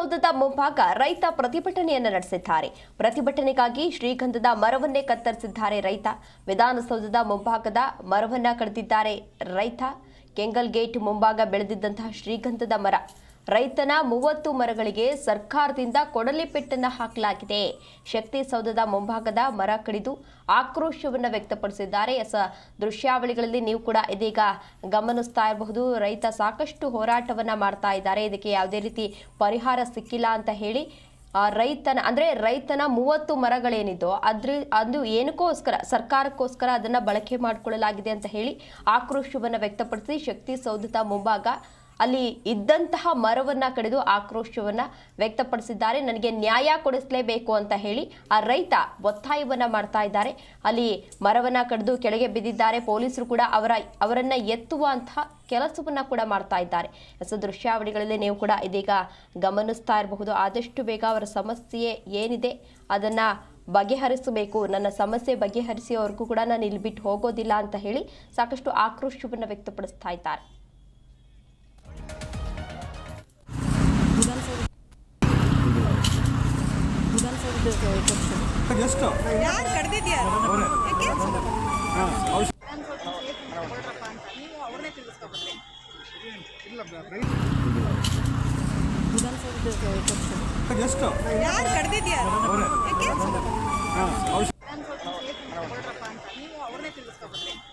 ಸೌಧದ ಮುಂಭಾಗ ರೈತ ಪ್ರತಿಭಟನೆಯನ್ನು ನಡೆಸಿದ್ದಾರೆ. ಪ್ರತಿಭಟನೆಗಾಗಿ ಶ್ರೀಗಂಧದ ಮರವನ್ನೇ ಕತ್ತರಿಸಿದ್ದಾರೆ ರೈತ. ವಿಧಾನಸೌಧದ ಮುಂಭಾಗದ ಮರವನ್ನ ಕಡಿದಿದ್ದಾರೆ ರೈತ. ಕೆಂಗಲ್ ಗೇಟ್ ಮುಂಭಾಗ ಬೆಳೆದಿದ್ದಂತಹ ಶ್ರೀಗಂಧದ ಮರ, ರೈತನ 30 ಮರಗಳಿಗೆ ಸರ್ಕಾರದಿಂದ ಕೊಡಲಿ ಪೆಟ್ಟನ್ನು ಹಾಕಲಾಗಿದೆ. ಶಕ್ತಿ ಸೌಧದ ಮುಂಭಾಗದ ಮರ ಕಡಿದು ಆಕ್ರೋಶವನ್ನು ವ್ಯಕ್ತಪಡಿಸಿದ್ದಾರೆ. ದೃಶ್ಯಾವಳಿಗಳಲ್ಲಿ ನೀವು ಕೂಡ ಇದೀಗ ಗಮನಿಸ್ತಾ ಇರಬಹುದು. ರೈತ ಸಾಕಷ್ಟು ಹೋರಾಟವನ್ನ ಮಾಡ್ತಾ ಇದ್ದಾರೆ. ಇದಕ್ಕೆ ಯಾವುದೇ ರೀತಿ ಪರಿಹಾರ ಸಿಕ್ಕಿಲ್ಲ ಅಂತ ಹೇಳಿ ರೈತನ 30 ಮರಗಳೇನಿದೋ ಅದು ಏನಕ್ಕೋಸ್ಕರ, ಸರ್ಕಾರಕ್ಕೋಸ್ಕರ ಅದನ್ನ ಬಳಕೆ ಮಾಡಿಕೊಳ್ಳಲಾಗಿದೆ ಅಂತ ಹೇಳಿ ಆಕ್ರೋಶವನ್ನು ವ್ಯಕ್ತಪಡಿಸಿ ಶಕ್ತಿ ಸೌಧದ ಮುಂಭಾಗ ಅಲ್ಲಿ ಇದ್ದಂತಹ ಮರವನ್ನ ಕಡಿದು ಆಕ್ರೋಶವನ್ನ ವ್ಯಕ್ತಪಡಿಸಿದ್ದಾರೆ. ನನಗೆ ನ್ಯಾಯ ಕೊಡಿಸಲೇಬೇಕು ಅಂತ ಹೇಳಿ ಆ ರೈತ ಒತ್ತಾಯವನ್ನ ಮಾಡ್ತಾ ಇದ್ದಾರೆ. ಅಲ್ಲಿ ಮರವನ್ನ ಕಡಿದು ಕೆಳಗೆ ಬಿದ್ದಿದ್ದಾರೆ. ಪೊಲೀಸರು ಕೂಡ ಅವರನ್ನ ಎತ್ತುವಂತಹ ಕೆಲಸವನ್ನ ಕೂಡ ಮಾಡ್ತಾ ಇದ್ದಾರೆ. ದೃಶ್ಯಾವಳಿಗಳಲ್ಲಿ ನೀವು ಕೂಡ ಇದೀಗ ಗಮನಿಸ್ತಾ ಇರಬಹುದು. ಆದಷ್ಟು ಬೇಗ ಅವರ ಸಮಸ್ಯೆ ಏನಿದೆ ಅದನ್ನ ಬಗೆಹರಿಸಬೇಕು, ನನ್ನ ಸಮಸ್ಯೆ ಬಗೆಹರಿಸಿಯವರೆಗೂ ಕೂಡ ನಾನು ಇಲ್ಲಿ ಬಿಟ್ಟು ಹೋಗೋದಿಲ್ಲ ಅಂತ ಹೇಳಿ ಸಾಕಷ್ಟು ಆಕ್ರೋಶವನ್ನ ವ್ಯಕ್ತಪಡಿಸ್ತಾ ಇದ್ದಾರೆ. ಯಾರು ಕಡ್ದಿದ್ಯಾರು ಯಾರು ಕಡ್ದಿದ್ಯಾರು ಅವ್ರನ್ನೇ ತಿಳಿಸ್ಕೊಬರ್ರಿ.